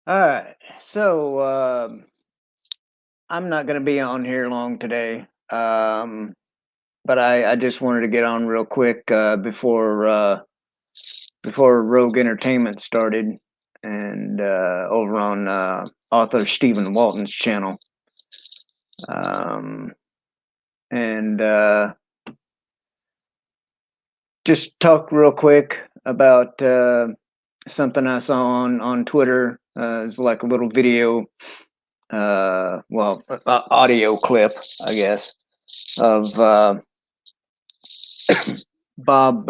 All right. So I'm not going to be on here long today. But I just wanted to get on real quick before Rogue Entertainment started, and over on author Stephen Walton's channel. Um, and Just talk real quick about something I saw on Twitter. It's like a little video, audio clip, I guess, of Bob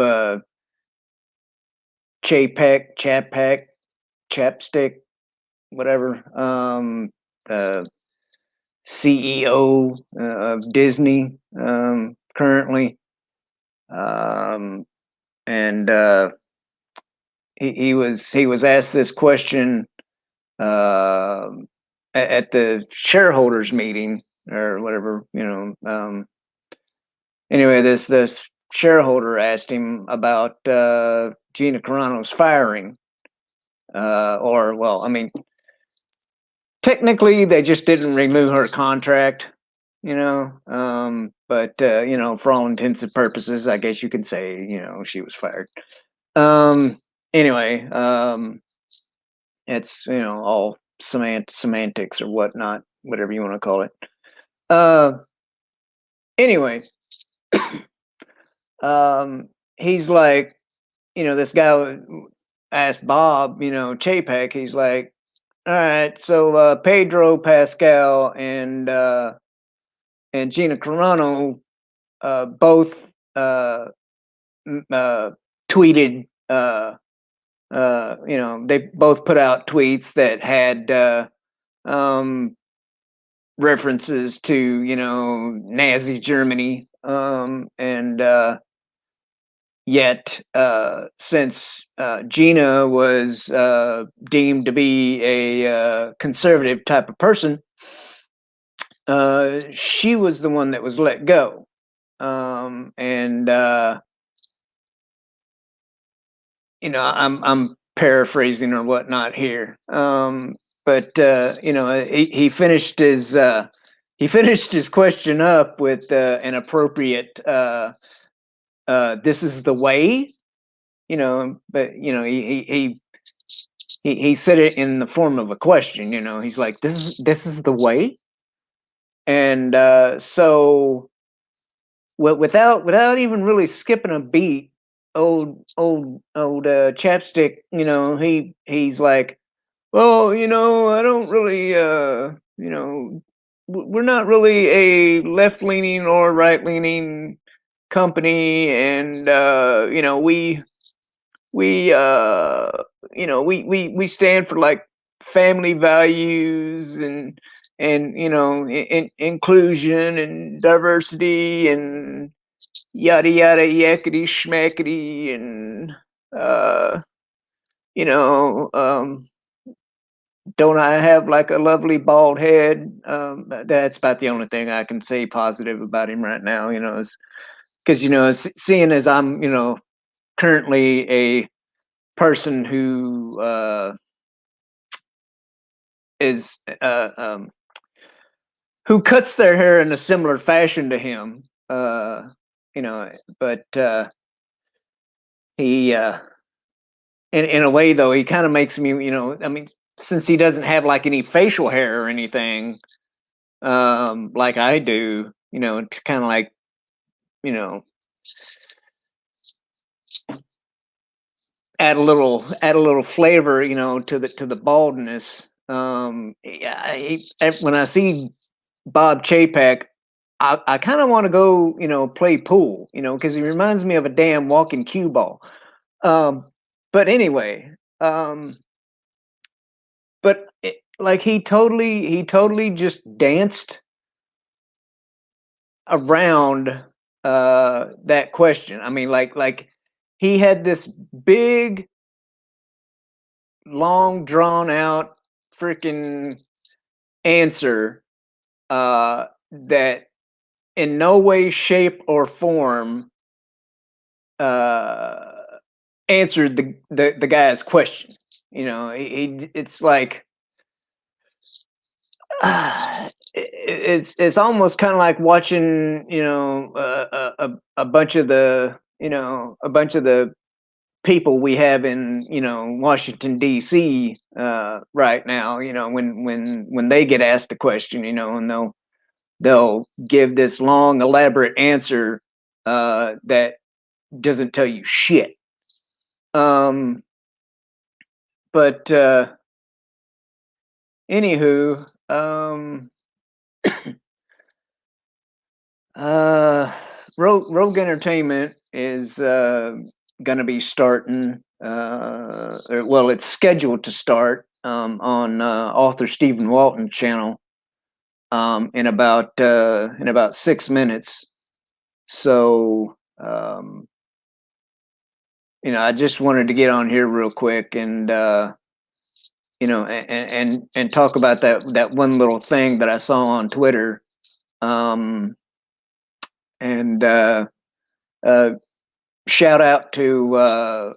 Chapek, Chapstick, whatever, the CEO of Disney currently, um, and he was asked this question uh, at the shareholders meeting or whatever, Anyway, this shareholder asked him about Gina Carano's firing, or well, I mean, technically they just didn't renew her contract, but for all intents and purposes, I guess you could say she was fired. Um, anyway, it's all semantics or whatnot, whatever you want to call it. Uh, anyway, he's like, this guy asked Bob, Chapek, he's like, all right, so Pedro Pascal and Gina Carano both tweeted, they both put out tweets that had um, references to, Nazi Germany. And Yet, since Gina was deemed to be a conservative type of person, she was the one that was let go. And I'm paraphrasing or whatnot here. But he finished his question up with an appropriate. This is the way, but he said it in the form of a question. He's like, this is the way. And so without even really skipping a beat, old Chapstick, he's like, well, I don't really, we're not really a left leaning or right leaning company, and we stand for like family values and inclusion and diversity and yada yada yakety schmackety and uh you know don't I have like a lovely bald head? That's about the only thing I can say positive about him right now, is because seeing as I'm currently a person who is who cuts their hair in a similar fashion to him, but he in a way though he kind of makes me, I mean, since he doesn't have like any facial hair or anything like I do, to kind of like, you know add a little flavor, to the baldness. When I see Bob Chapek, I kind of want to go, play pool, because he reminds me of a damn walking cue ball. Um, but anyway, like he totally just danced around that question. I mean, like he had this big, long, drawn out freaking answer that in no way, shape, or form uh, answered the guy's question. It's like It's almost kind of like watching, a bunch of the people we have in, Washington D.C. Right now. When they get asked a question, and they'll give this long, elaborate answer that doesn't tell you shit. Um, but anywho, Uh, Rogue Entertainment is going to be starting. Well, it's scheduled to start on author Stephen Walton's channel in about 6 minutes. So, I just wanted to get on here real quick and and talk about that one little thing that I saw on Twitter. And Shout out to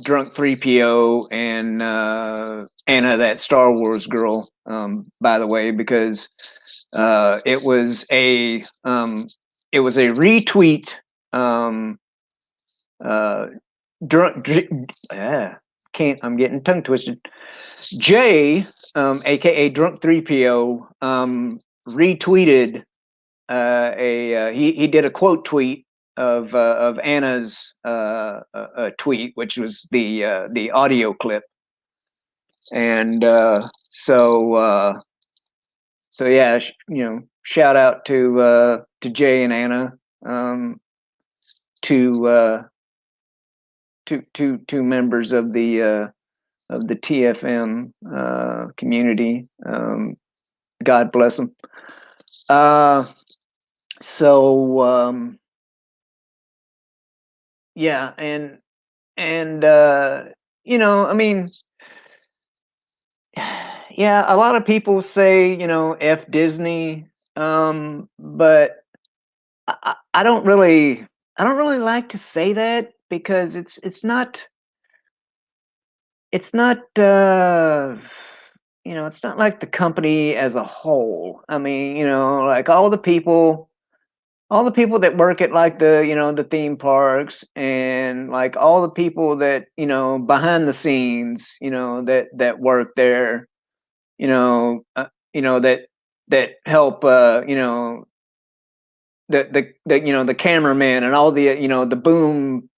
Drunk 3PO and Anna, that Star Wars girl, by the way, because it was a retweet. Uh, drunk, can't I'm getting tongue twisted. Jay, aka Drunk 3PO, retweeted he did a quote tweet of Anna's tweet, which was the audio clip, and so yeah, shout out to Jay and Anna, two two members of the TFM community. God bless them. So yeah, and I mean, yeah, a lot of people say, F Disney, but I don't really like to say that, because it's not it's not like the company as a whole. I mean, like all the people that work at, like, the theme parks, and like all the people that, behind the scenes, that work there, that help, the cameraman, and all the, the boom,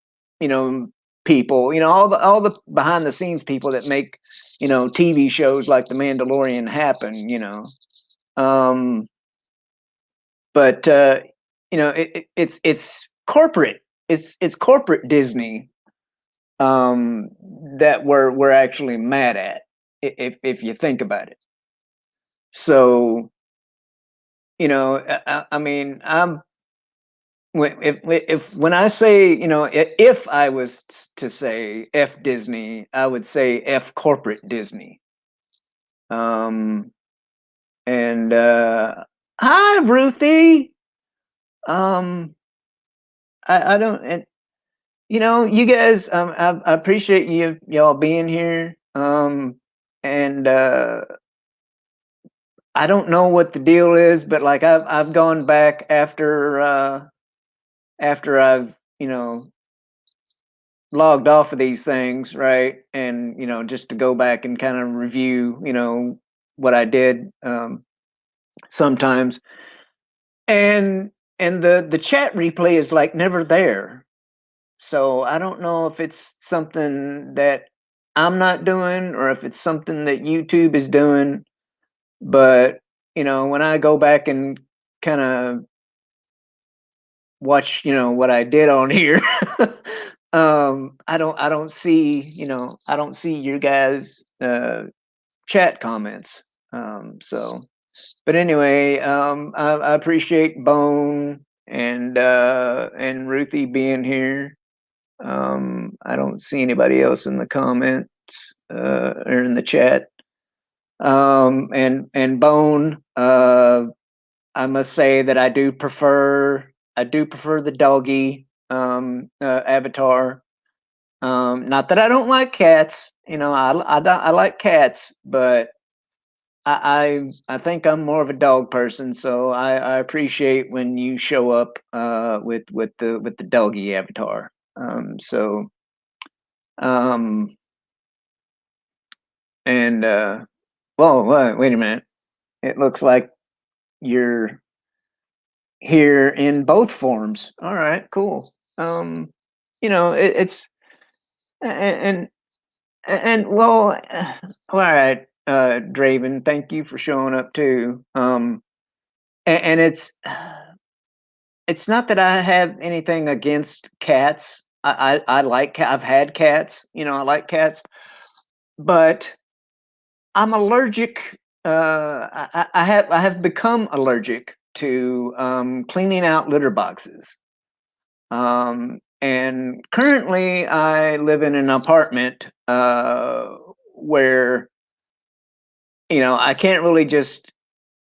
you know people, all the behind the scenes people that make, TV shows like The Mandalorian happen. um but it's corporate, it's corporate Disney, that we're actually mad at, if you think about it. So, I mean, when I say, if I was to say F Disney, I would say F corporate Disney. um and Hi, Ruthie. um I don't, and you guys, I appreciate y'all being here. And I don't know what the deal is, but like I've gone back after I've, logged off of these things, right? And just to go back and kind of review, what I did, sometimes. And the chat replay is like never there. So I don't know if it's something that I'm not doing, or if it's something that YouTube is doing. But when I go back and kind of watch, what I did on here, I don't see your guys' chat comments. So, but anyway, I appreciate Bone and Ruthie being here. I don't see anybody else in the comments or in the chat. And Bone, I must say that I do prefer the doggy avatar. Not that I don't like cats. I like cats, but I think I'm more of a dog person, so I appreciate when you show up with the doggy avatar. So um and Whoa, wait a minute. It looks like you're here in both forms. All right, cool. It's and well, all right, Draven, thank you for showing up too. And it's not that I have anything against cats. I like I've had cats. I like cats, but I'm allergic. I have become allergic to cleaning out litter boxes. And currently, I live in an apartment where I can't really just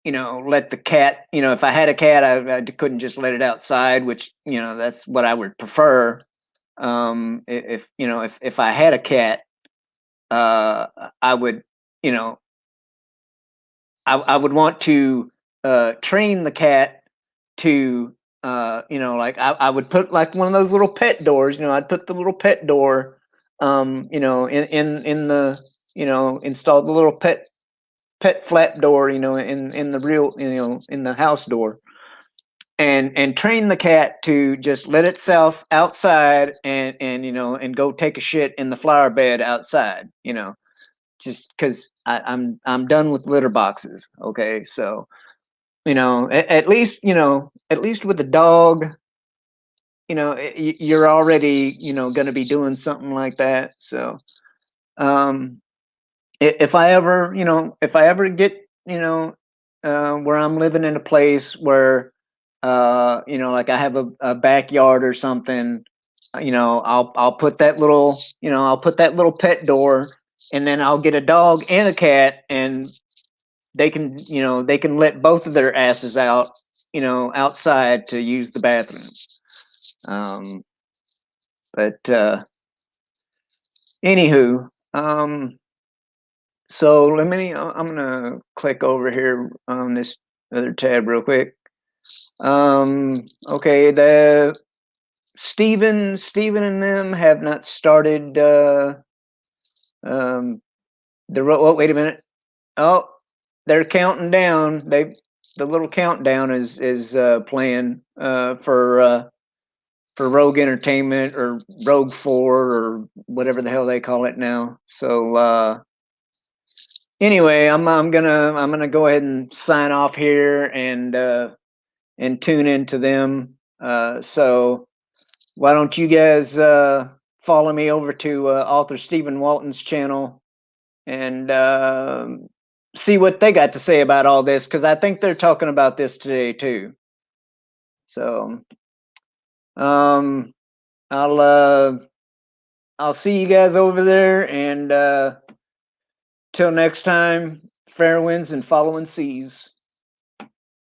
let the cat. If I had a cat, I couldn't just let it outside, which that's what I would prefer. If I had a cat, uh, I would you know I would want to train the cat to like I would put like one of those little pet doors. I'd put the little pet door in the install the little pet flap door, in the real, in the house door, and train the cat to just let itself outside and go take a shit in the flower bed outside, just because I'm done with litter boxes. Okay, so at least with the dog, you're already going to be doing something like that. So um if I ever get where I'm living in a place where like I have a backyard or something, I'll put that little I'll put that little pet door, and then I'll get a dog and a cat, and they can let both of their asses out outside to use the bathroom. um but Anywho, so I'm gonna click over here on this other tab real quick. Okay, the Steven and them have not started um oh, wait a minute. Oh, they're counting down. The little countdown is playing for Rogue Entertainment or Rogue 4 or whatever the hell they call it now. So anyway, I'm gonna go ahead and sign off here and tune into them. So why don't you guys follow me over to author Stephen Walton's channel and see what they got to say about all this, because I think they're talking about this today too. So um, I'll see you guys over there, and till next time, fair winds and following seas.